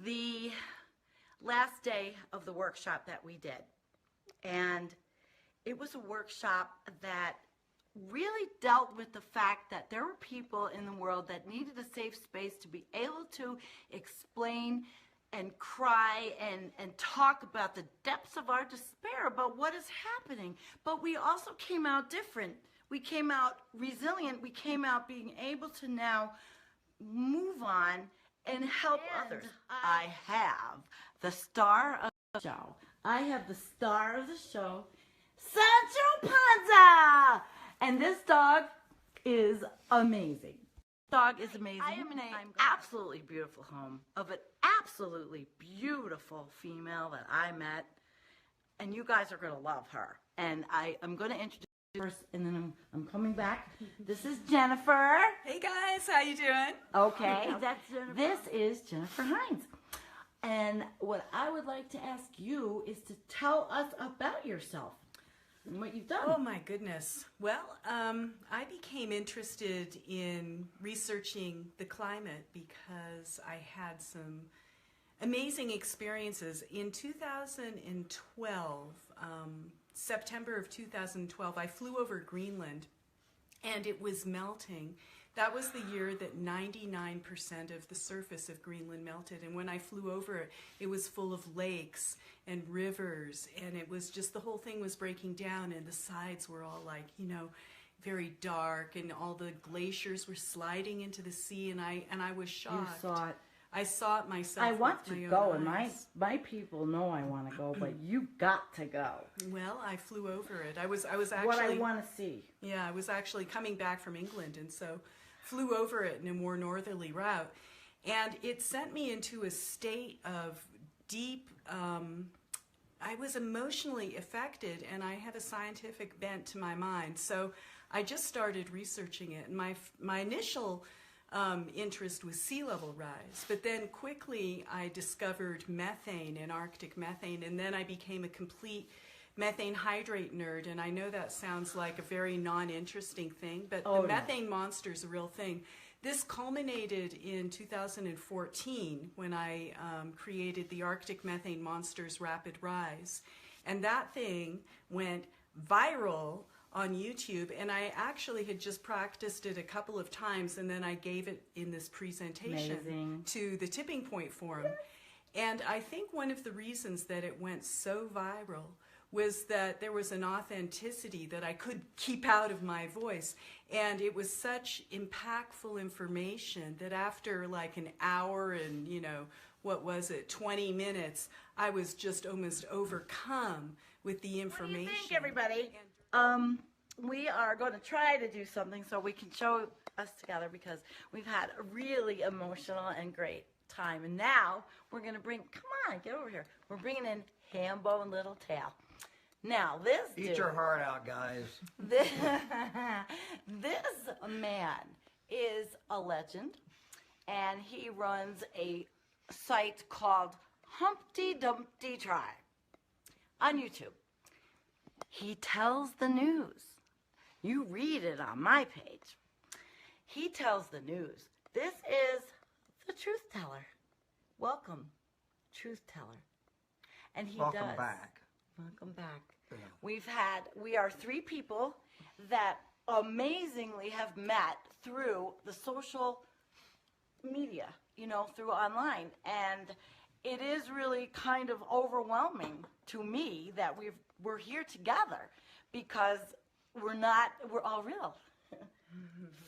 the last day of the workshop that we did. And it was a workshop that really dealt with the fact that there were people in the world that needed a safe space to be able to explain and cry and talk about the depths of our despair about what is happening. But we also came out different. We came out resilient. We came out being able to now move on and help others. I have the star of the show. I have the star of the show, Sancho Panza. And this dog is amazing. Dog is amazing. I am in an absolutely beautiful home of an absolutely beautiful female that I met. And you guys are going to love her. And I'm going to introduce her first, and then I'm coming back. This is Jennifer. Hey guys, how you doing? Okay, that's Jennifer. This is Jennifer Hynes. And what I would like to ask you is to tell us about yourself and what you've done. Oh my goodness. Well, I became interested in researching the climate because I had some amazing experiences. In 2012, September of 2012, I flew over Greenland and it was melting. That was the year that 99% of the surface of Greenland melted. And when I flew over it, it was full of lakes and rivers, and it was just, the whole thing was breaking down, and the sides were all like, you know, very dark, and all the glaciers were sliding into the sea, and I was shocked. You saw it. I saw it myself. I want to go, and my people know I want to go, but you got to go. Well, I flew over it. I was actually what I want to see. Yeah, I was actually coming back from England, and so flew over it in a more northerly route, and it sent me into a state of deep. I was emotionally affected, and I have a scientific bent to my mind, so I just started researching it. And my initial interest was sea level rise, but then quickly I discovered methane and Arctic methane, and then I became a complete methane hydrate nerd. And I know that sounds like a very non-interesting thing, but the methane monster is a real thing. This culminated in 2014 when I created the Arctic Methane Monsters Rapid Rise, and that thing went viral on YouTube, and I actually had just practiced it a couple of times, and then I gave it in this presentation to the Tipping Point Forum. And I think one of the reasons that it went so viral was that there was an authenticity that I could keep out of my voice. And it was such impactful information that after like an hour and, you know, what was it, 20 minutes, I was just almost overcome with the information. What do you think, everybody? We are going to try to do something so we can show us together, because we've had a really emotional and great time. And now we're going to bring, come on, get over here. We're bringing in Hambo and Little Tail. Now, this dude, eat your heart out, guys. This man is a legend, and he runs a site called Humpty Dumpty Try on YouTube. He tells the news. You read it on my page. He tells the news. This is the truth teller. Welcome, truth teller. And he Welcome back. Welcome back. Yeah. We are three people that amazingly have met through the social media, you know, through online. And it is really kind of overwhelming to me that we're here together, because we're all real.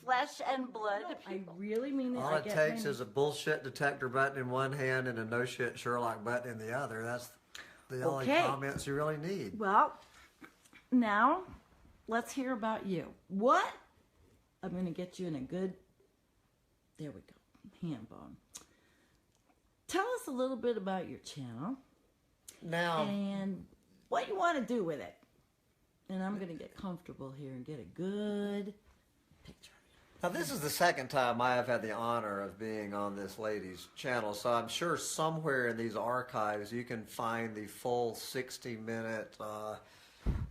Flesh and blood people. I really mean it. All it takes is a bullshit detector button in one hand and a no shit Sherlock button in the other. That's the only comments you really need. Well, now let's hear about you. What? I'm going to get you in a good, there we go, hand bone. Tell us a little bit about your channel. Now. And what you want to do with it. And I'm going to get comfortable here and get a good picture. Now, this is the second time I have had the honor of being on this lady's channel, so I'm sure somewhere in these archives you can find the full 60-minute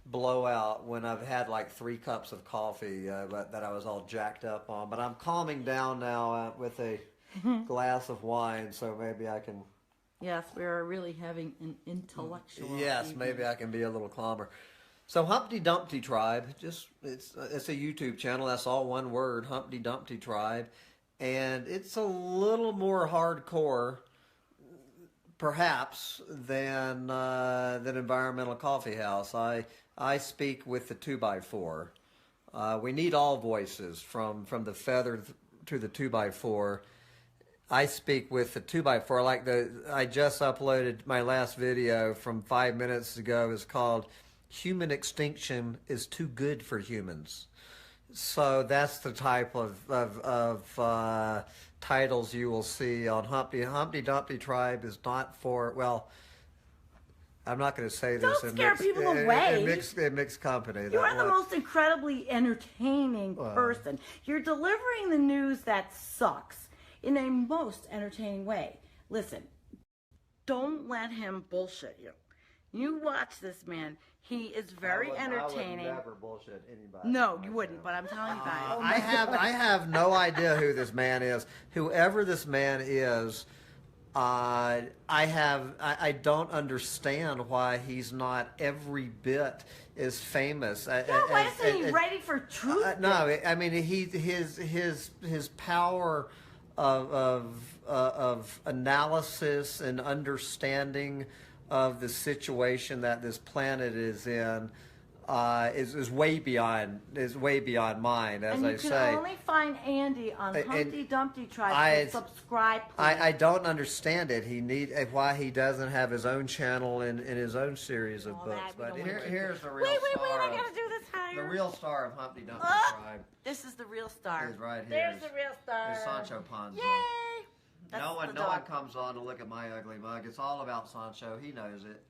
blowout when I've had like 3 cups of coffee that I was all jacked up on. But I'm calming down now with a glass of wine, so maybe I can Yes, we're really having an intellectual. Yes, evening. maybe I can be a little calmer. So Humpty Dumpty Tribe, it's a YouTube channel. That's all one word, Humpty Dumpty Tribe, and it's a little more hardcore, perhaps, than Environmental Coffeehouse. I speak with the 2x4. We need all voices, from the feather to the 2x4. I speak with the 2x4. I just uploaded my last video from 5 minutes ago. It's called "Human Extinction is Too Good for Humans." So that's the type of titles you will see on Humpty Dumpty Tribe. Is not for, well, I'm not going to say this. Don't scare people away. In mixed company. You are the most incredibly entertaining person. You're delivering the news that sucks in a most entertaining way. Listen, don't let him bullshit you. You watch this man. He is very entertaining. I would never bullshit anybody. No, you wouldn't, but I'm telling you about it. I have no idea who this man is. Whoever this man is, I don't understand why he's not every bit as famous. Why isn't he ready for truth? No, I mean his power of analysis and understanding of the situation that this planet is in is way beyond mine. As and I say, you can only find Andy on Humpty Dumpty Tribe. Subscribe, please. I don't understand it. Why he doesn't have his own channel in his own series of books. But here's the real star. I gotta do this higher. The real star of Humpty Dumpty Tribe. This is the real star. Is right here. There's the real star. There's Sancho Panza. Yay! No one comes on to look at my ugly mug. It's all about Sancho. He knows it.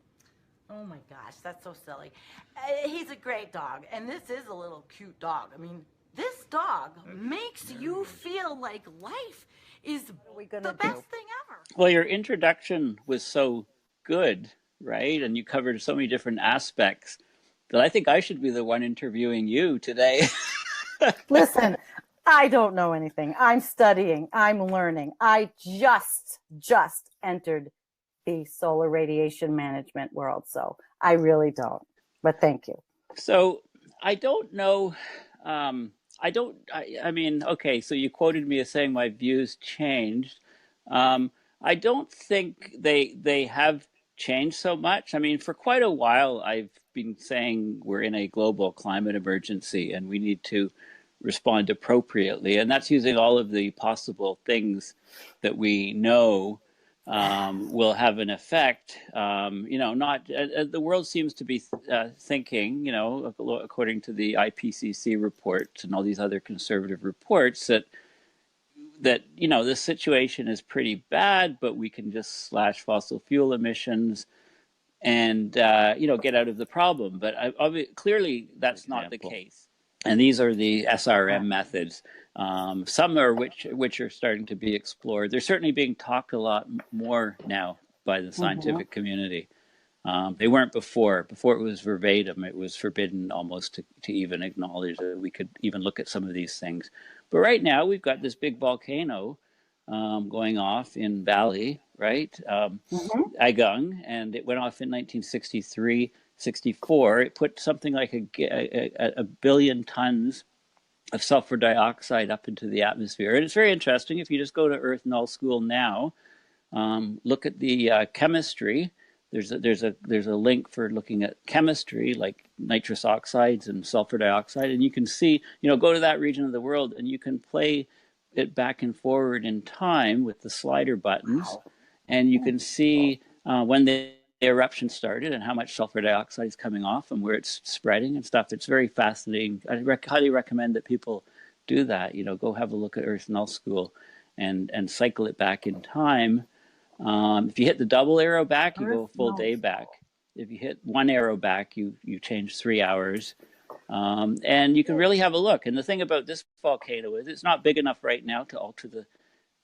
Oh my gosh, that's so silly. He's a great dog, and this is a little cute dog. I mean, this dog makes you feel like life is the best thing ever. Well, your introduction was so good, right? And you covered so many different aspects that I think I should be the one interviewing you today. Listen, I don't know anything. I'm studying. I'm learning. I just entered the solar radiation management world, so I really don't. But thank you. So I don't know. I mean, okay, so you quoted me as saying my views changed. I don't think they have changed so much. I mean, for quite a while, I've been saying we're in a global climate emergency and we need to respond appropriately. And that's using all of the possible things that we know will have an effect. The world seems to be thinking, according to the IPCC reports and all these other conservative reports, that this situation is pretty bad, but we can just slash fossil fuel emissions and get out of the problem. But clearly that's not the case. And these are the SRM methods. Some are which are starting to be explored. They're certainly being talked a lot more now by the scientific community. They weren't before. Before it was verbatim. It was forbidden almost to even acknowledge that we could even look at some of these things. But right now we've got this big volcano going off in Bali, right? Agung, and it went off in 1963. 64, it put something like a billion tons of sulfur dioxide up into the atmosphere. And it's very interesting. If you just go to Earth Null School now, look at the chemistry. There's a link for looking at chemistry, like nitrous oxides and sulfur dioxide, and you can see, go to that region of the world, and you can play it back and forward in time with the slider buttons, and you can see when the eruption started and how much sulfur dioxide is coming off and where it's spreading and stuff. It's very fascinating. I highly recommend that people do that. Go have a look at Earth Null School and cycle it back in time. If you hit the double arrow back, you go a full day back. If you hit one arrow back, you change 3 hours. And you can really have a look. And the thing about this volcano is it's not big enough right now to alter the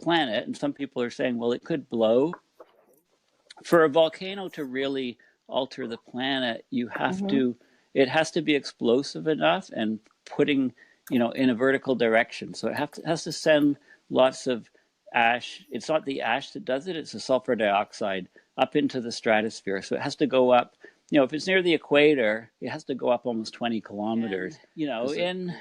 planet. And some people are saying, well, it could blow. For a volcano to really alter the planet, it has to be explosive enough and putting, in a vertical direction. So it has to send lots of ash. It's not the ash that does it, it's the sulfur dioxide up into the stratosphere. So it has to go up, if it's near the equator, it has to go up almost 20 kilometers. The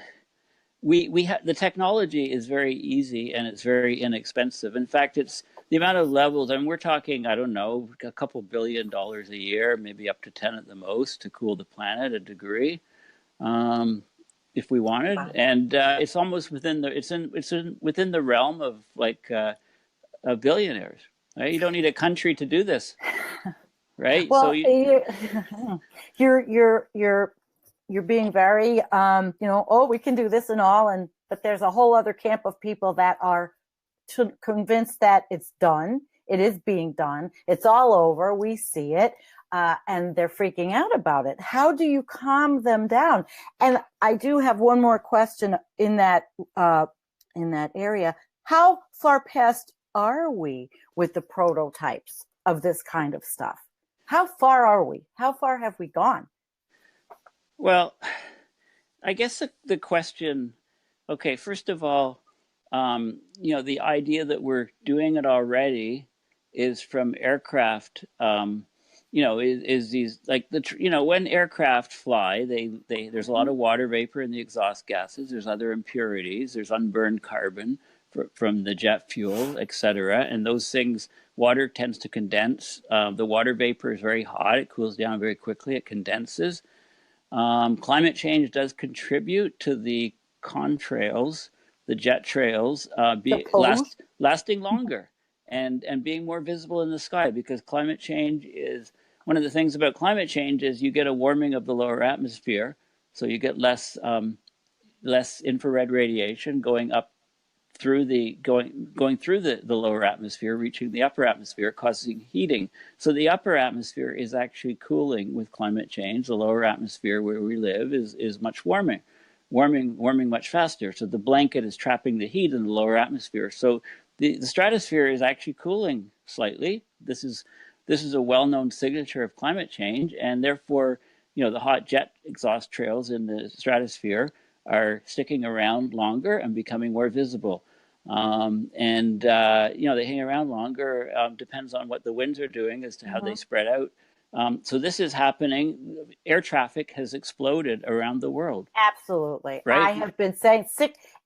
technology is very easy and it's very inexpensive. In fact, it's the amount of levels, and we're talking, I don't know, a couple $1 billion a year, maybe up to 10 at the most, to cool the planet a degree, if we wanted. Wow. And it's almost within within the realm of like billionaires. Right? You don't need a country to do this, right? Well, so you're being very, we can do this and all, but there's a whole other camp of people that are convinced that it's done. It is being done. It's all over. We see it, and they're freaking out about it. How do you calm them down? And I do have one more question in that area. How far past are we with the prototypes of this kind of stuff? How far are we? How far have we gone? Well, I guess the question, okay, first of all, the idea that we're doing it already is from aircraft, is these, like, when aircraft fly, there's a lot of water vapor in the exhaust gases, there's other impurities, there's unburned carbon from the jet fuel, et cetera, and those things, water tends to condense. The water vapor is very hot, it cools down very quickly, it condenses. Climate change does contribute to the contrails, the jet trails, lasting longer and being more visible in the sky, because climate change is, one of the things about climate change is you get a warming of the lower atmosphere, so you get less infrared radiation going up through going through the lower atmosphere, reaching the upper atmosphere, causing heating. So the upper atmosphere is actually cooling with climate change. The lower atmosphere where we live is much warming much faster. So the blanket is trapping the heat in the lower atmosphere. So the stratosphere is actually cooling slightly. This is a well-known signature of climate change, and therefore, the hot jet exhaust trails in the stratosphere are sticking around longer and becoming more visible. They hang around longer, depends on what the winds are doing as to how they spread out. So this is happening. Air traffic has exploded around the world. Absolutely. Right? I have been saying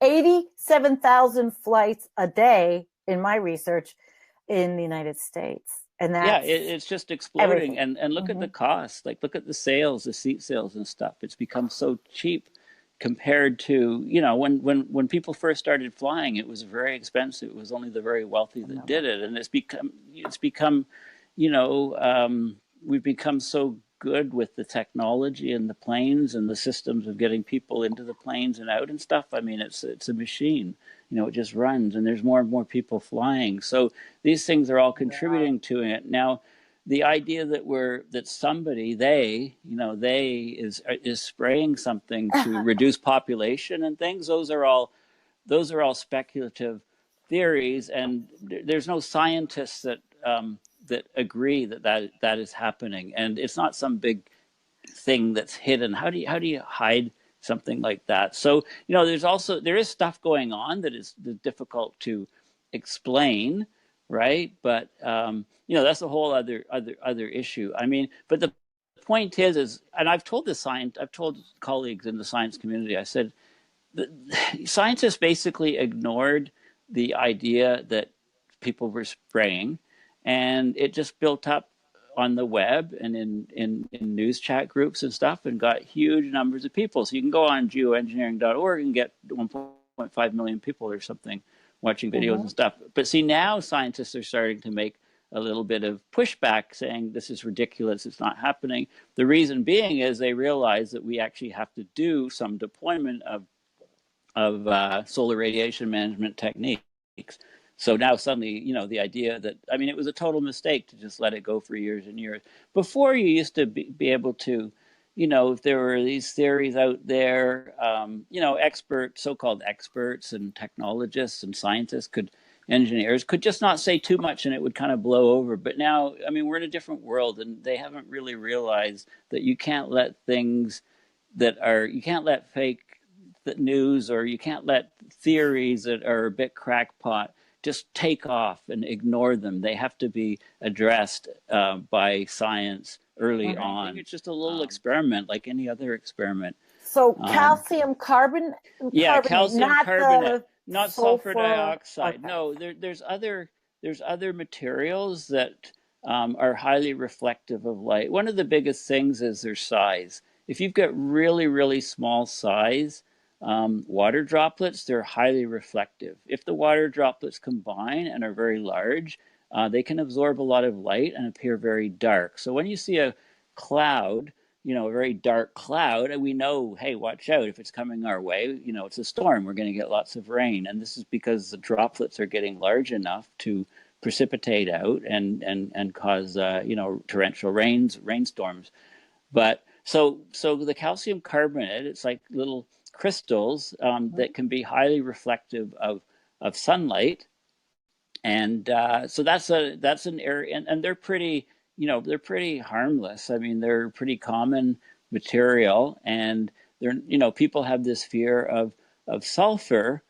87,000 flights a day in my research in the United States. And that's it's just exploding. Everything. And look at the cost. Like, look at the sales, the seat sales and stuff. It's become so cheap compared to, when people first started flying, it was very expensive. It was only the very wealthy that did it. And it's become, we've become so good with the technology and the planes and the systems of getting people into the planes and out and stuff. I mean, it's a machine, it just runs, and there's more and more people flying. So these things are all contributing to it. Now, the idea that somebody, they is spraying something to reduce population and things, those are all speculative theories, and there's no scientists that agree that is happening, and it's not some big thing that's hidden. How do you hide something like that? So there is stuff going on that is difficult to explain, right? But that's a whole other issue. I mean, but the point is, and I've told colleagues in the science community, I said, scientists basically ignored the idea that people were spraying, and it just built up on the web and in news chat groups and stuff, and got huge numbers of people. So you can go on geoengineering.org and get 1.5 million people or something watching videos and stuff. But see, now scientists are starting to make a little bit of pushback, saying this is ridiculous, it's not happening. The reason being is they realize that we actually have to do some deployment of solar radiation management techniques. So now suddenly, the idea that, I mean, it was a total mistake to just let it go for years and years. Before, you used to be able to, if there were these theories out there, so-called experts and technologists and scientists engineers could just not say too much and it would kind of blow over. But now, I mean, we're in a different world, and they haven't really realized that you can't let fake news, or you can't let theories that are a bit crackpot just take off and ignore them. They have to be addressed by science early on. I think it's just a little experiment, like any other experiment. So calcium carbonate, calcium not carbonate, the not sulfur dioxide. Okay. No, there's other materials that are highly reflective of light. One of the biggest things is their size. If you've got really, really small size water droplets, they're highly reflective. If the water droplets combine and are very large, they can absorb a lot of light and appear very dark. So when you see a cloud, a very dark cloud, and we know, hey, watch out, if it's coming our way, it's a storm, we're going to get lots of rain. And this is because the droplets are getting large enough to precipitate out and cause, torrential rainstorms. But so the calcium carbonate, it's like little crystals that can be highly reflective of sunlight. And so that's an area, and they're pretty, they're pretty harmless. I mean, they're pretty common material, and they're, people have this fear of sulfur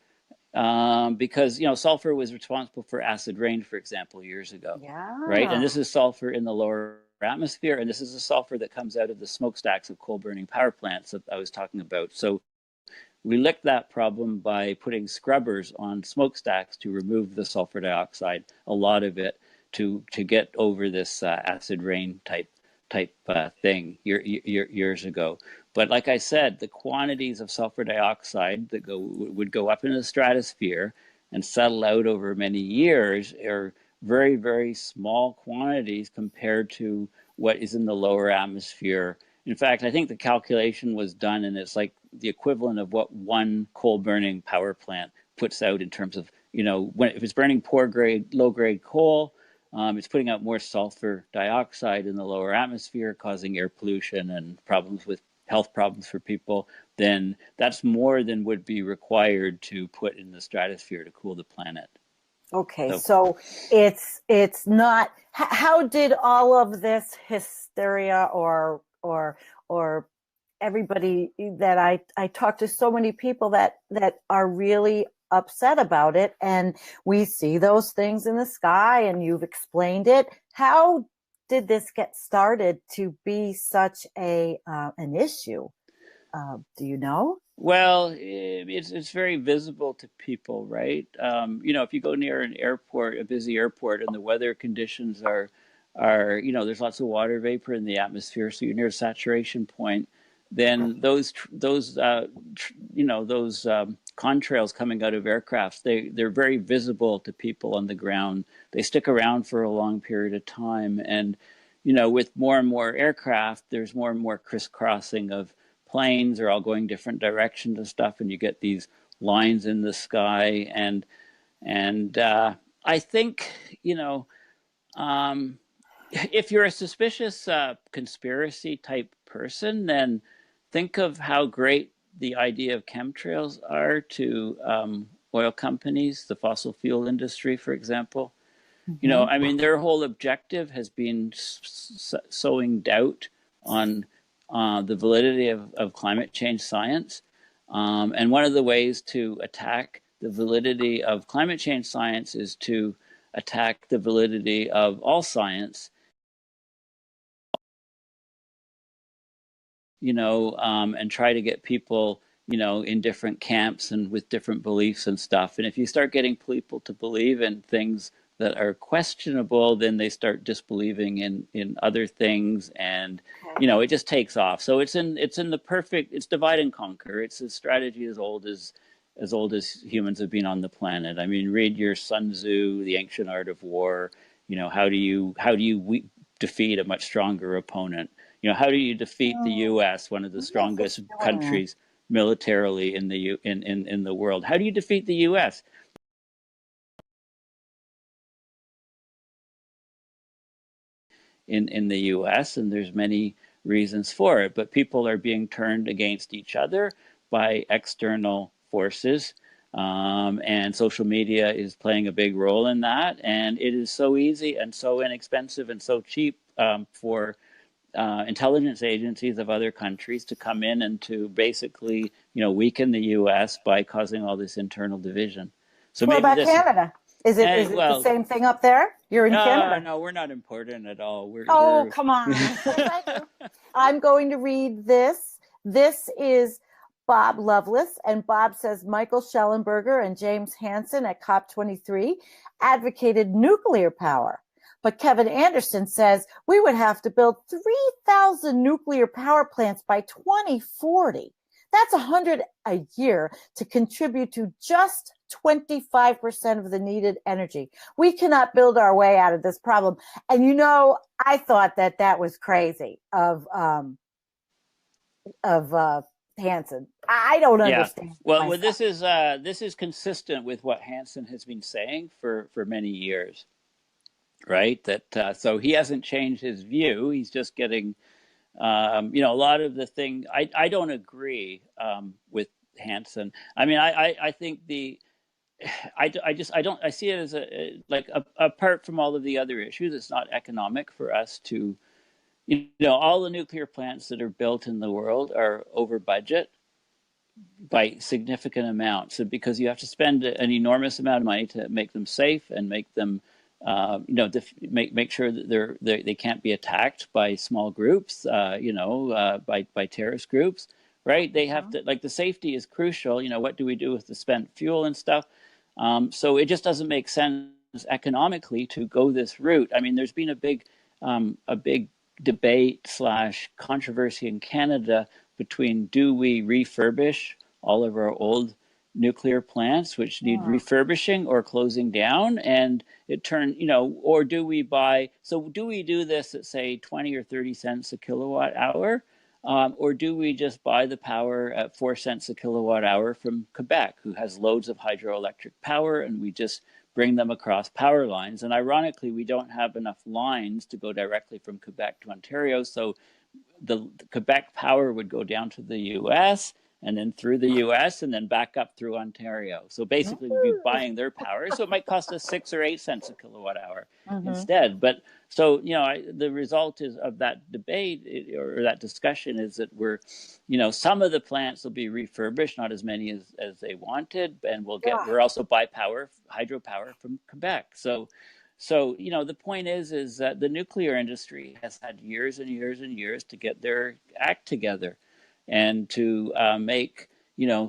because, sulfur was responsible for acid rain, for example, years ago. Yeah. Right. And this is sulfur in the lower atmosphere, and this is the sulfur that comes out of the smokestacks of coal burning power plants that I was talking about. So we licked that problem by putting scrubbers on smokestacks to remove the sulfur dioxide, a lot of it, to get over this acid rain type thing years ago. But like I said, the quantities of sulfur dioxide that would go up into the stratosphere and settle out over many years are very, very small quantities compared to what is in the lower atmosphere. In fact, I think the calculation was done, and it's like the equivalent of what one coal burning power plant puts out in terms of, if it's burning low grade coal, it's putting out more sulfur dioxide in the lower atmosphere, causing air pollution and health problems for people. Then that's more than would be required to put in the stratosphere to cool the planet. Okay, so it's not. How did all of this hysteria or everybody that I talked to, so many people that are really upset about it, and we see those things in the sky, and you've explained it. How did this get started to be such an issue? Do you know? Well, it's very visible to people, right? If you go near an airport, a busy airport, and the weather conditions are there's lots of water vapor in the atmosphere, so you're near a saturation point, then those contrails coming out of aircrafts, they're very visible to people on the ground. They stick around for a long period of time, and with more and more aircraft, there's more and more crisscrossing of planes are all going different directions and stuff, and you get these lines in the sky. And I think, if you're a suspicious conspiracy type person, then think of how great the idea of chemtrails are to oil companies, the fossil fuel industry, for example. Mm-hmm. I mean, their whole objective has been sowing doubt on the validity of climate change science. And one of the ways to attack the validity of climate change science is to attack the validity of all science, and try to get people, in different camps and with different beliefs and stuff. And if you start getting people to believe in things that are questionable, then they start disbelieving in other things, and it just takes off. So it's divide and conquer. It's a strategy as old as humans have been on the planet. I mean, read your Sun Tzu, The Ancient Art of War. How do you defeat a much stronger opponent? How do you defeat the U.S., one of the strongest countries militarily in the world? How do you defeat the U.S.? In the U.S., and there's many reasons for it, but people are being turned against each other by external forces, and social media is playing a big role in that. And it is so easy and so inexpensive and so cheap for intelligence agencies of other countries to come in and to basically, weaken the U.S. by causing all this internal division. So what about Canada? Is it the same thing up there? You're in Canada. No, we're not important at all. Oh, come on. I'm going to read this. This is Bob Lovelace, and Bob says Michael Schellenberger and James Hansen at COP23 advocated nuclear power. But Kevin Anderson says we would have to build 3,000 nuclear power plants by 2040. That's 100 a year to contribute to just 25% of the needed energy. We cannot build our way out of this problem. And I thought that was crazy of Hansen. I don't understand. Well, this is consistent with what Hansen has been saying for many years, right? That so he hasn't changed his view. He's just getting, a lot of the thing. I don't agree with Hansen. I mean, I think I see it as apart from all of the other issues, it's not economic for us to, all the nuclear plants that are built in the world are over budget by significant amounts, because you have to spend an enormous amount of money to make them safe and make them, make sure that they can't be attacked by small groups, by terrorist groups, right? They have to, the safety is crucial. What do we do with the spent fuel and stuff? So it just doesn't make sense economically to go this route. I mean, there's been a big debate / controversy in Canada between, do we refurbish all of our old nuclear plants which need refurbishing or closing down, and it turned, or do we do this at, say, 20 or 30 cents a kilowatt hour, or do we just buy the power at 4 cents a kilowatt hour from Quebec, who has loads of hydroelectric power, and we just bring them across power lines? And ironically, we don't have enough lines to go directly from Quebec to Ontario, so the Quebec power would go down to the U.S. and then through the U.S. and then back up through Ontario. So basically, we'd be buying their power. So it might cost us 6 or 8 cents a kilowatt hour instead. But so, the result of that debate or that discussion is that some of the plants will be refurbished, not as many as they wanted, and we're also buy hydropower from Quebec. So the point is that the nuclear industry has had years and years and years to get their act together and to make,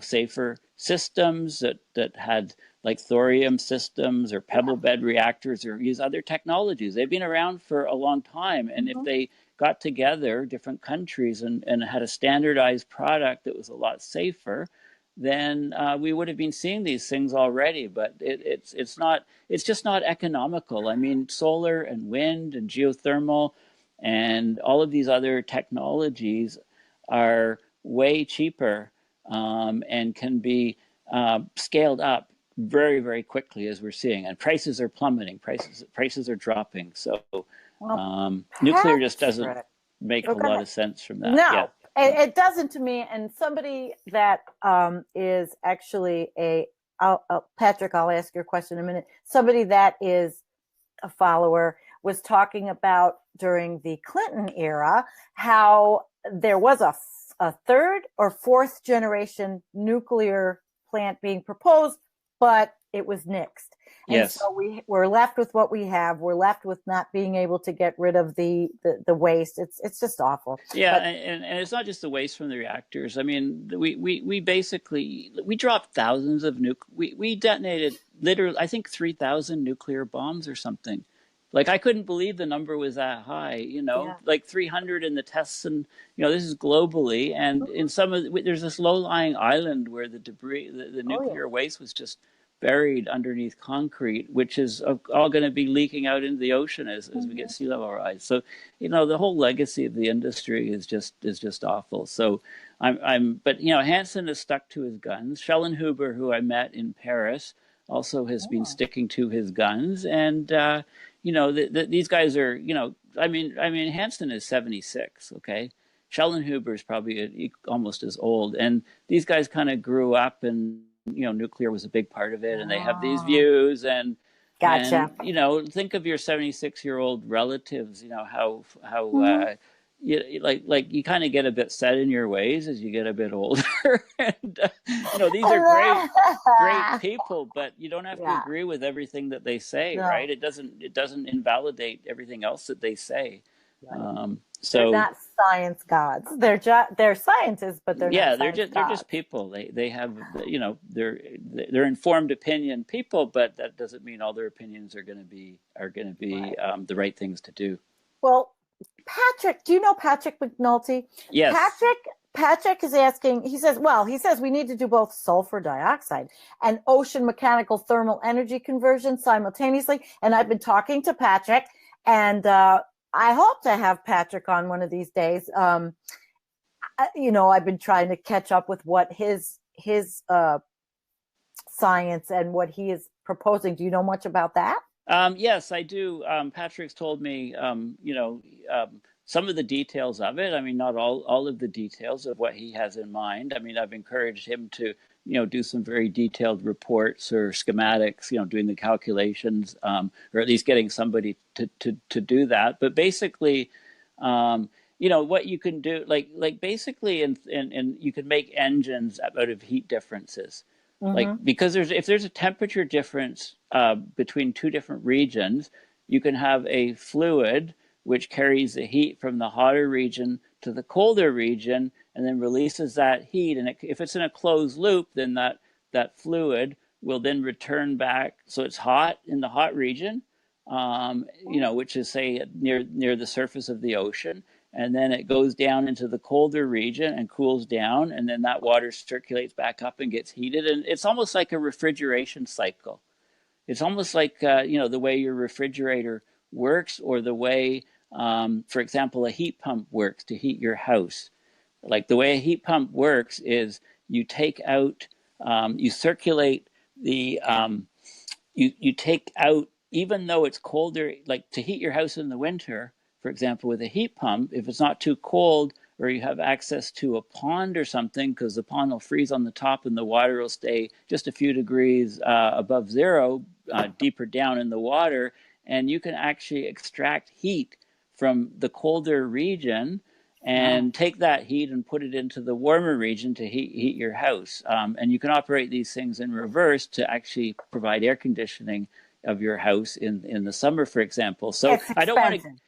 safer systems that had thorium systems or pebble bed reactors or use other technologies. They've been around for a long time. And if they got together, different countries, and had a standardized product that was a lot safer, then we would have been seeing these things already. But it's just not economical. I mean, solar and wind and geothermal and all of these other technologies are way cheaper and can be scaled up very, very quickly, as we're seeing. And prices are plummeting. Prices are dropping. So nuclear just doesn't make a lot of sense from that. No. Yeah. It doesn't to me. And somebody that is actually Patrick, I'll ask your question in a minute. Somebody that is a follower was talking about during the Clinton era how there was a third or fourth generation nuclear plant being proposed, but it was nixed. And so we're left with what we have. We're left with not being able to get rid of the waste. It's just awful. Yeah, and it's not just the waste from the reactors. I mean, we basically dropped thousands of we detonated literally, I think, 3,000 nuclear bombs or something. I couldn't believe the number was that high, 300 in the tests, and, this is globally. And in there's this low-lying island where the debris, the nuclear waste was just buried underneath concrete, which is all going to be leaking out into the ocean as we get sea level rise. So, the whole legacy of the industry is just awful. So but Hansen has stuck to his guns. Schellenhuber, who I met in Paris, also has been sticking to his guns. And, these guys are, I mean, Hansen is 76. Okay. Schellenhuber is probably almost as old. And these guys kind of grew up, and, nuclear was a big part of it. And they have these views, and, gotcha. And, think of your 76-year-old relatives, how like you kind of get a bit set in your ways as you get a bit older. And these are great people, but you don't have to Yeah. agree with everything that they say, No. right? It doesn't invalidate everything else that they say. Right. They're So not science gods. They're scientists, but they're not yeah, science they're gods. just people. They have they're informed opinion people, but that doesn't mean all their opinions are going to be Right. the right things to do. Well, Patrick, do you know Patrick McNulty? Yes. Patrick is asking, he says we need to do both sulfur dioxide and ocean mechanical thermal energy conversion simultaneously. And I've been talking to Patrick, and I hope to have Patrick on one of these days. I've been trying to catch up with what his science and what he is proposing. Do you know much about that? Yes, I do. Patrick's told me, some of the details of it. I mean, not all of the details of what he has in mind. I mean, I've encouraged him to, do some very detailed reports or schematics, doing the calculations, or at least getting somebody to do that. But basically, what you can do, like basically, and you can make engines out of heat differences. Like, Mm-hmm. because if there's a temperature difference between two different regions, you can have a fluid which carries the heat from the hotter region to the colder region and then releases that heat. And if it's in a closed loop, then that fluid will then return back. So it's hot in the hot region, which is, say, near the surface of the ocean. And then it goes down into the colder region and cools down, and then that water circulates back up and gets heated. And it's almost like a refrigeration cycle. It's almost like the way your refrigerator works, or the way, for example, a heat pump works to heat your house. Like, the way a heat pump works is you take out, you circulate the, you take out, even though it's colder, like to heat your house in the winter, for example, with a heat pump, if it's not too cold, or you have access to a pond or something, because the pond will freeze on the top and the water will stay just a few degrees above zero, deeper down in the water, and you can actually extract heat from the colder region and take that heat and put it into the warmer region to heat your house. And you can operate these things in reverse to actually provide air conditioning of your house in the summer, for example. So It's I don't want to expensive.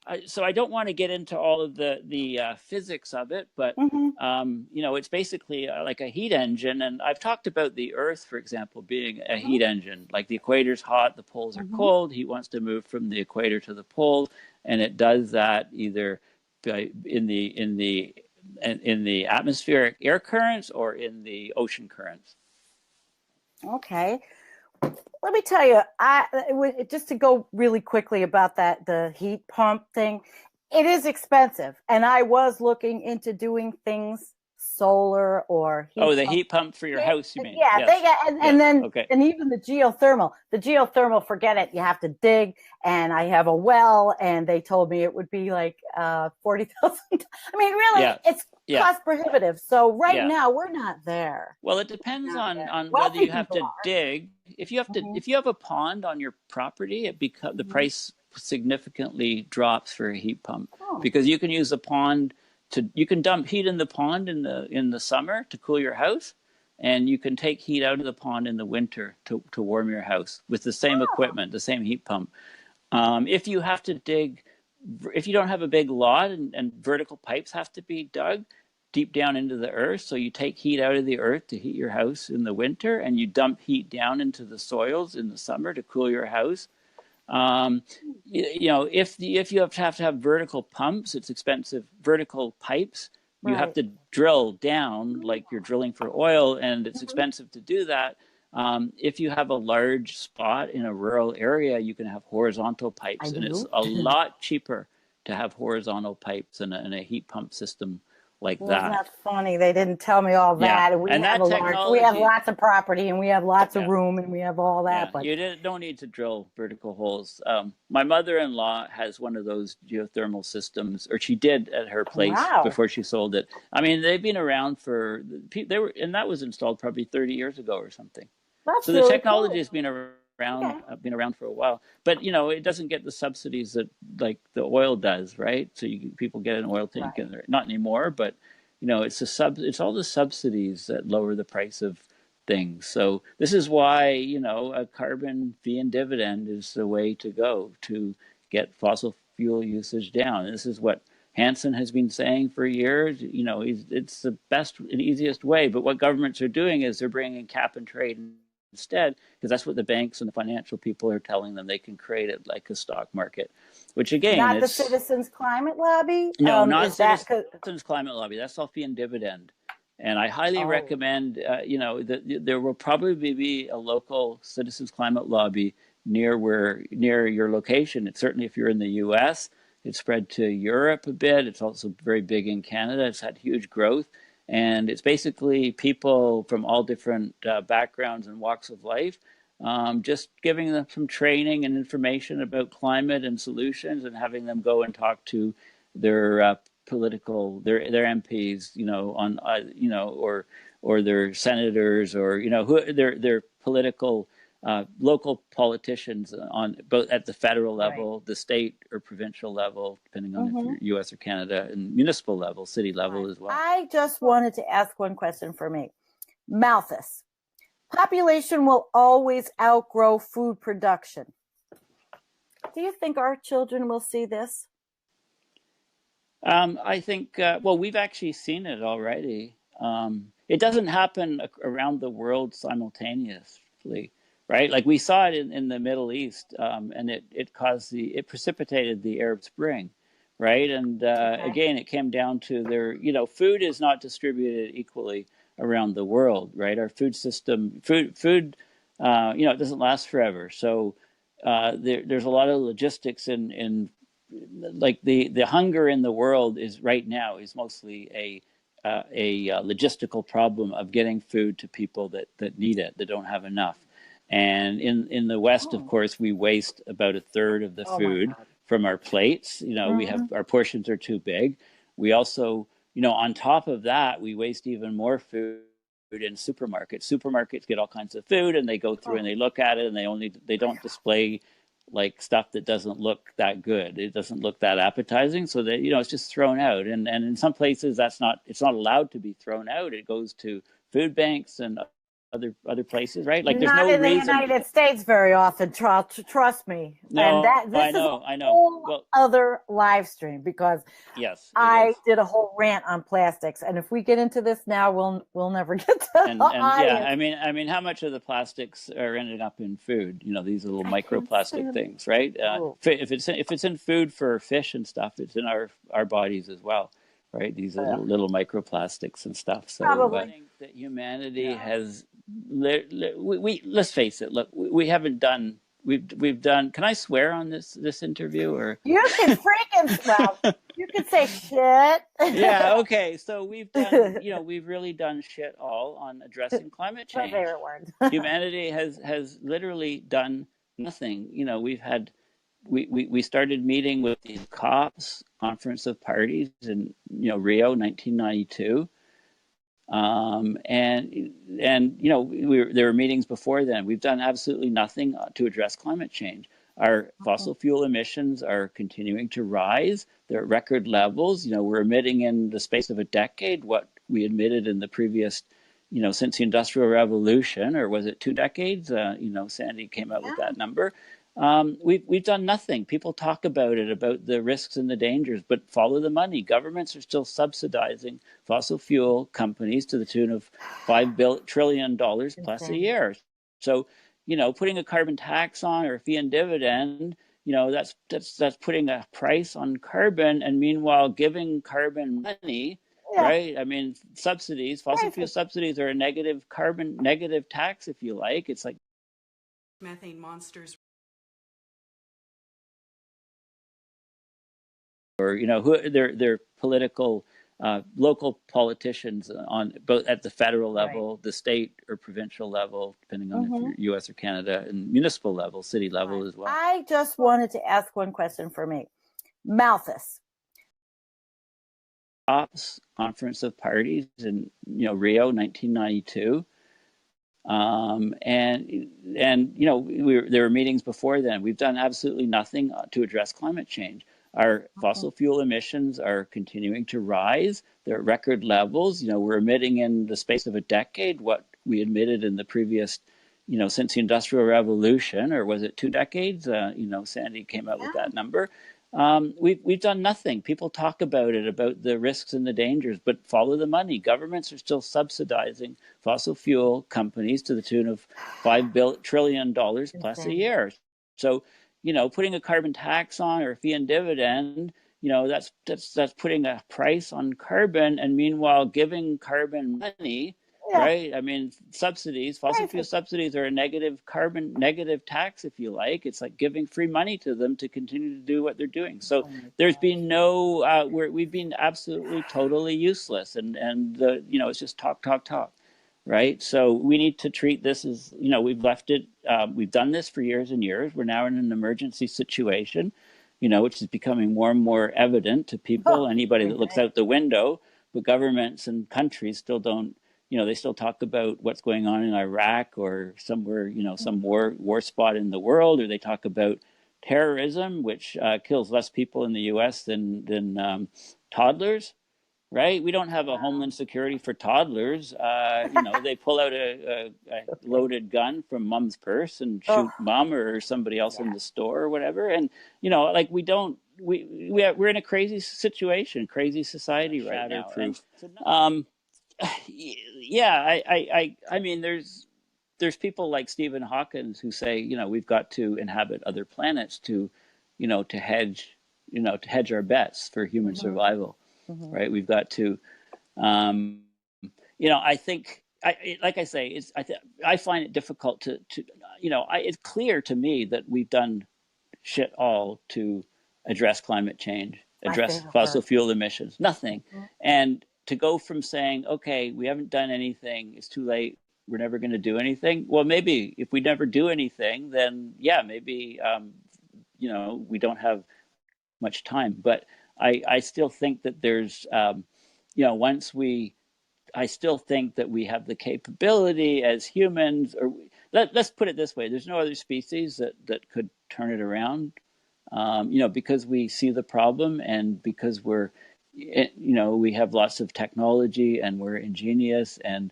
I don't want to get into all of the physics of it, but Mm-hmm. it's basically like a heat engine. And I've talked about the Earth, for example, being a heat engine. Like, the equator's hot, the poles are Mm-hmm. cold. Heat wants to move from the equator to the pole, and it does that either in the atmospheric air currents or in the ocean currents. Okay. Let me tell you, just to go really quickly about the heat pump thing, it is expensive, and I was looking into doing things solar or heat Oh, the pump. heat pump for your house, you mean? Yeah, they Yes. got, and Yes. then Okay. and even the geothermal, forget it. You have to dig, and I have a well, and they told me it would be like 40,000. I mean, really, Yeah. it's Yeah. cost prohibitive. So right Yeah. now we're not there. Well, it depends on whether Wealthy you have people to are. dig. If you have to, Mm-hmm. if you have a pond on your property, the Mm-hmm. price significantly drops for a heat pump, Oh. because you can use the pond you can dump heat in the pond in the summer to cool your house, and you can take heat out of the pond in the winter to warm your house with the same Oh. equipment, the same heat pump. If you have to dig, if you don't have a big lot, and vertical pipes have to be dug deep down into the earth, so you take heat out of the earth to heat your house in the winter, and you dump heat down into the soils in the summer to cool your house. Um, if you have to have vertical pumps, it's expensive. Vertical pipes, you have Right. to drill down like you're drilling for oil, and it's Mm-hmm. expensive to do that. If you have a large spot in a rural area, you can have horizontal I pipes, and it's do. a lot cheaper to have horizontal pipes and a heat pump system like Wasn't that. that funny? They didn't tell me all Yeah, that. And and that we have technology, lots of property, and we have lots of yeah. room, and we have all that. Yeah, But you don't need to drill vertical holes. My mother-in-law has one of those geothermal systems, or she did at her place wow, before she sold it. I mean, they've been around and that was installed probably 30 years ago or something. that's So the really technology cool. has been around around, Okay. been around for a while. But it doesn't get the subsidies that like the oil does, right? So people get an oil tank, Right. and not anymore. But it's all the subsidies that lower the price of things. So this is why a carbon fee and dividend is the way to go to get fossil fuel usage down. And this is what Hansen has been saying for years. It's the best and easiest way. But what governments are doing is they're bringing cap and trade instead, because that's what the banks and the financial people are telling them. They can create it like a stock market, which again, Not the it's Citizens Climate Lobby. no, not Is that Citizens Climate Lobby. That's all fee and dividend. And I highly recommend, that there will probably be a local Citizens Climate Lobby near your location. It's certainly, if you're in the U.S., it's spread to Europe a bit. It's also very big in Canada. It's had huge growth. And it's basically people from all different backgrounds and walks of life, just giving them some training and information about climate and solutions, and having them go and talk to their their MPs, or their senators, or who their political local politicians, on both at the federal level, the state or provincial level, depending on if you're U.S. or Canada, and municipal level, city level as well. I just wanted to ask one question for me. Malthus, population will always outgrow food production. Do you think our children will see this? I think, well, we've actually seen it already. It doesn't happen around the world simultaneously, right? Like we saw it in the Middle East, and it precipitated the Arab Spring, right? And again, it came down to food is not distributed equally around the world, right? Our food system, it doesn't last forever. So there's a lot of logistics in like the hunger in the world right now is mostly a logistical problem of getting food to people that need it, that don't have enough. And in the West, of course, we waste about a third of the food from our plates. We have, our portions are too big. We also, on top of that, we waste even more food in supermarkets. Supermarkets get all kinds of food, and they go through and they look at it, and they don't display like stuff that doesn't look that good. It doesn't look that appetizing, so that it's just thrown out. And in some places it's not allowed to be thrown out. It goes to food banks and other places, right? Like there's Not no in the reason. United States very often. Trust me. No, And this is a whole other live stream, because yes, I did a whole rant on plastics, and if we get into this now, we'll never get to and yeah, I mean, how much of the plastics are ending up in food? These little microplastic things, right? If it's in food for fish and stuff, it's in our bodies as well, right? These little microplastics and stuff. So I think that humanity has. Let's face it. Look, we haven't done. We've done. Can I swear on this interview, or you can freaking you can say shit. Yeah. Okay. So we've done. We've really done shit all on addressing climate change. My favorite word. Humanity has literally done nothing. We started meeting with the COPs, Conference of Parties, in Rio, 1992. There were meetings before then. We've done absolutely nothing to address climate change. Our fossil fuel emissions are continuing to rise. They're at record levels. We're emitting in the space of a decade what we emitted in the previous, since the Industrial Revolution, or was it 2 decades? Sandy came out with that number. We've done nothing. People talk about it, about the risks and the dangers, but follow the money. Governments are still subsidizing fossil fuel companies to the tune of $5 trillion plus a year. So, putting a carbon tax on, or a fee and dividend, that's putting a price on carbon, and meanwhile giving carbon money, right? I mean, subsidies, fossil fuel subsidies are a negative tax, if you like. It's like methane monsters. Or who their political local politicians, on both at the federal level, the state or provincial level, depending on if you're U.S. or Canada, and municipal level, city level as well. I just wanted to ask one question for me. Malthus. Conference of Parties in Rio, 1992. And there were meetings before then. We've done absolutely nothing to address climate change. Our fossil fuel emissions are continuing to rise. They're at record levels. We're emitting in the space of a decade what we emitted in the previous, since the Industrial Revolution, or was it 2 decades? Sandy came out with that number. We've done nothing. People talk about it, about the risks and the dangers, but follow the money. Governments are still subsidizing fossil fuel companies to the tune of $5 trillion plus a year. So, putting a carbon tax on, or a fee and dividend, that's putting a price on carbon, and meanwhile giving carbon money. Yeah. Right? I mean, subsidies, fossil fuel subsidies are a negative tax, if you like. It's like giving free money to them to continue to do what they're doing. So there's been no, we've been absolutely, totally useless. And it's just talk. Right? So we need to treat this as, we've left it, we've done this for years and years. We're now in an emergency situation, which is becoming more and more evident to people, anybody that looks out the window. But governments and countries still don't, they still talk about what's going on in Iraq or somewhere, some war spot in the world, or they talk about terrorism, which kills less people in the U.S. than toddlers. Right? We don't have a homeland security for toddlers. They pull out a loaded gun from mom's purse and shoot mom or somebody else in the store or whatever. And we're in a crazy situation, crazy society right now. I mean, there's people like Stephen Hawking who say, we've got to inhabit other planets to hedge our bets for human survival. Mm-hmm. Right? We've got to, I think, like I say, I find it difficult to it's clear to me that we've done shit all to address climate change, address fossil fuel emissions, nothing. Mm-hmm. And to go from saying, okay, we haven't done anything, it's too late, we're never going to do anything. Well, maybe if we never do anything, then maybe, we don't have much time. But I still think that there's, I still think that we have the capability as humans, or let's put it this way, there's no other species that could turn it around, because we see the problem, and because we have lots of technology, and we're ingenious, and,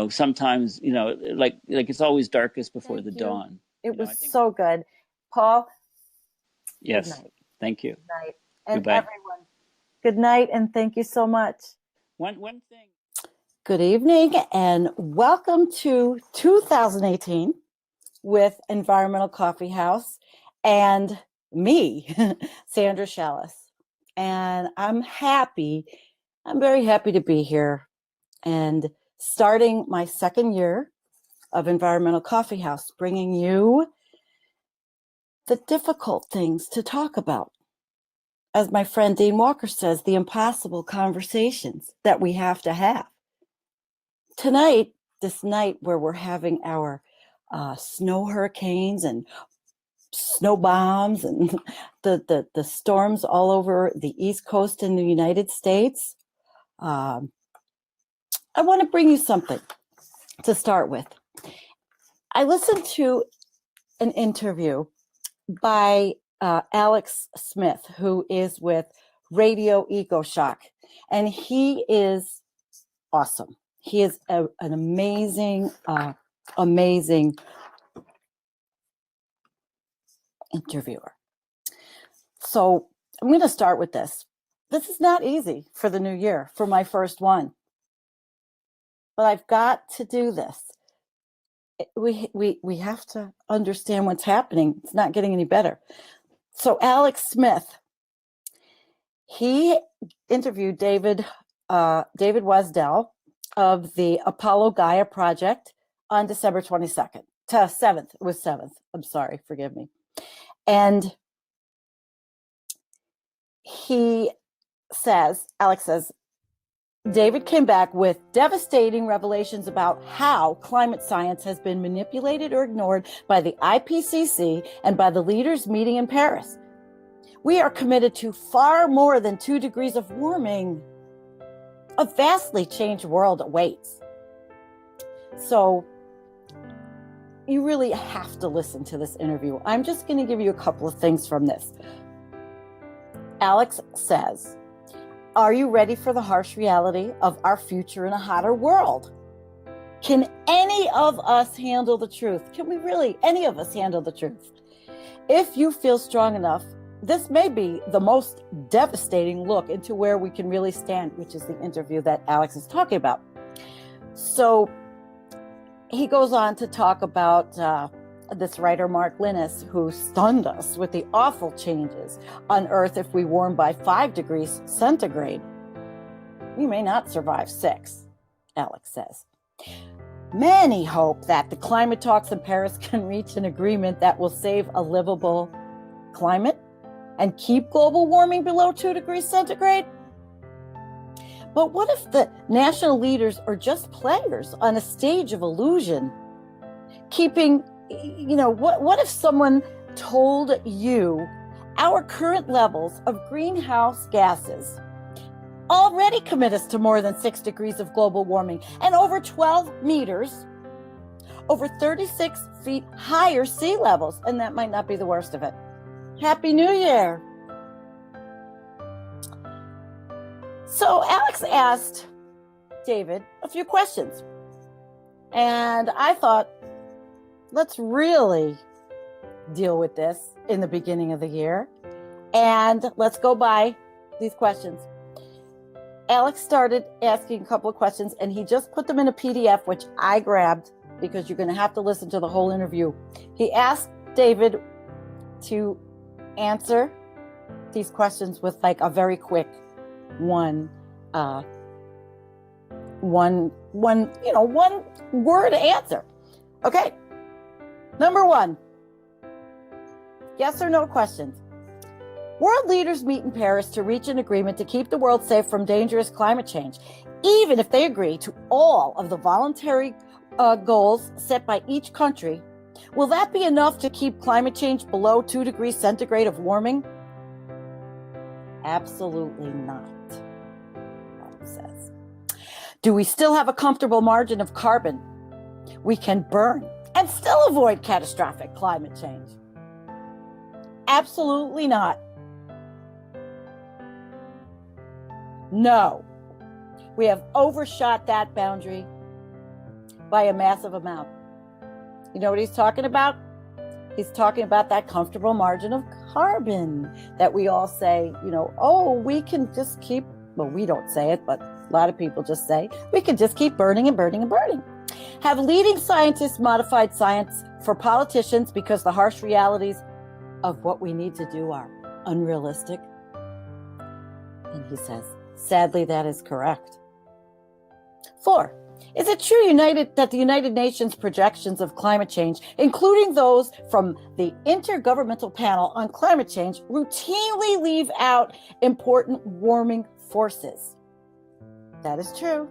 sometimes, like it's always darkest before the dawn. It was so good. Paul? Yes. Good night. Thank you. Good night. And Goodbye. Everyone, good night, and thank you so much. One thing. Good evening, and welcome to 2018 with Environmental Coffeehouse and me, Sandra Shallis. And I'm very happy to be here and starting my second year of Environmental Coffeehouse, bringing you the difficult things to talk about. As my friend Dean Walker says, the impossible conversations that we have to have. Tonight, this night where we're having our snow hurricanes and snow bombs and the storms all over the East Coast in the United States, I want to bring you something to start with. I listened to an interview by Alex Smith, who is with Radio EcoShock, and he is awesome. He is an amazing interviewer. So I'm going to start with this. This is not easy for the new year, for my first one, but I've got to do this. We have to understand what's happening. It's not getting any better. So Alex Smith, he interviewed David Wesdell of the Apollo Gaia project on December 22nd to 7th. It was 7th. I'm sorry, forgive me. And Alex says, David came back with devastating revelations about how climate science has been manipulated or ignored by the IPCC and by the leaders meeting in Paris. We are committed to far more than 2 degrees of warming. A vastly changed world awaits. So you really have to listen to this interview. I'm just going to give you a couple of things from this. Alex says, are you ready for the harsh reality of our future in a hotter world? Can any of us handle the truth? Can we really, any of us handle the truth? If you feel strong enough, this may be the most devastating look into where we can really stand, which is the interview that Alex is talking about. So he goes on to talk about this writer, Mark Linus, who stunned us with the awful changes on Earth if we warm by 5 degrees centigrade. We may not survive 6, Alex says. Many hope that the climate talks in Paris can reach an agreement that will save a livable climate and keep global warming below 2 degrees centigrade. But what if the national leaders are just players on a stage of illusion? What if someone told you our current levels of greenhouse gases already commit us to more than 6 degrees of global warming and over 12 meters, over 36 feet higher sea levels, and that might not be the worst of it. Happy New Year. So Alex asked David a few questions, and I thought, let's really deal with this in the beginning of the year, and let's go by these questions. Alex started asking a couple of questions, and he just put them in a PDF, which I grabbed because you're going to have to listen to the whole interview. He asked David to answer these questions with like a very quick one word answer. Okay. Number 1, yes or no questions. World leaders meet in Paris to reach an agreement to keep the world safe from dangerous climate change, even if they agree to all of the voluntary goals set by each country. Will that be enough to keep climate change below 2 degrees centigrade of warming? Absolutely not, Alex says. Do we still have a comfortable margin of carbon we can burn and still avoid catastrophic climate change? Absolutely not. No, we have overshot that boundary by a massive amount. You know what he's talking about? He's talking about that comfortable margin of carbon that we all say, we can just keep, well, we don't say it, but a lot of people just say, we can just keep burning and burning and burning. Have leading scientists modified science for politicians because the harsh realities of what we need to do are unrealistic? And he says, sadly, that is correct. 4, is it true that the United Nations projections of climate change, including those from the Intergovernmental Panel on Climate Change, routinely leave out important warming forces? That is true.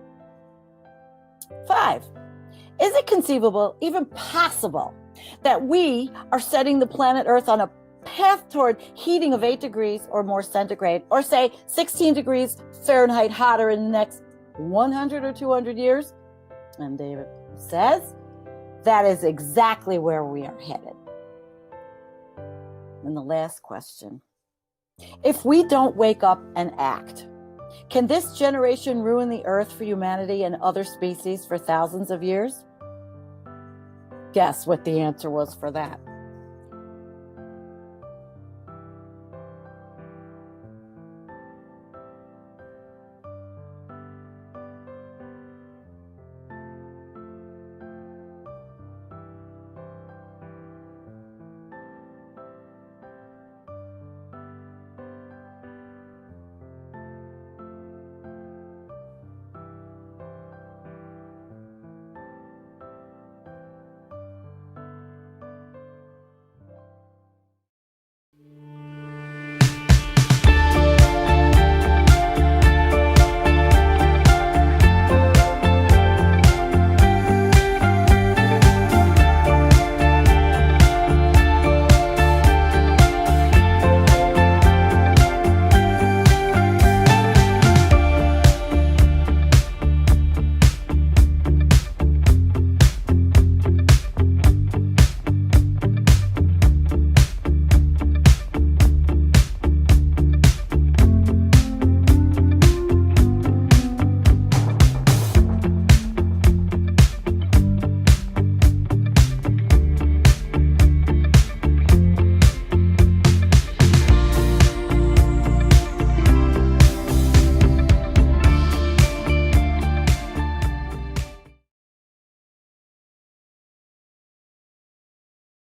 5, is it conceivable, even possible, that we are setting the planet Earth on a path toward heating of 8 degrees or more centigrade, or say 16 degrees Fahrenheit hotter in the next 100 or 200 years? And David says that is exactly where we are headed. And the last question, if we don't wake up and act, can this generation ruin the Earth for humanity and other species for thousands of years? Guess what the answer was for that?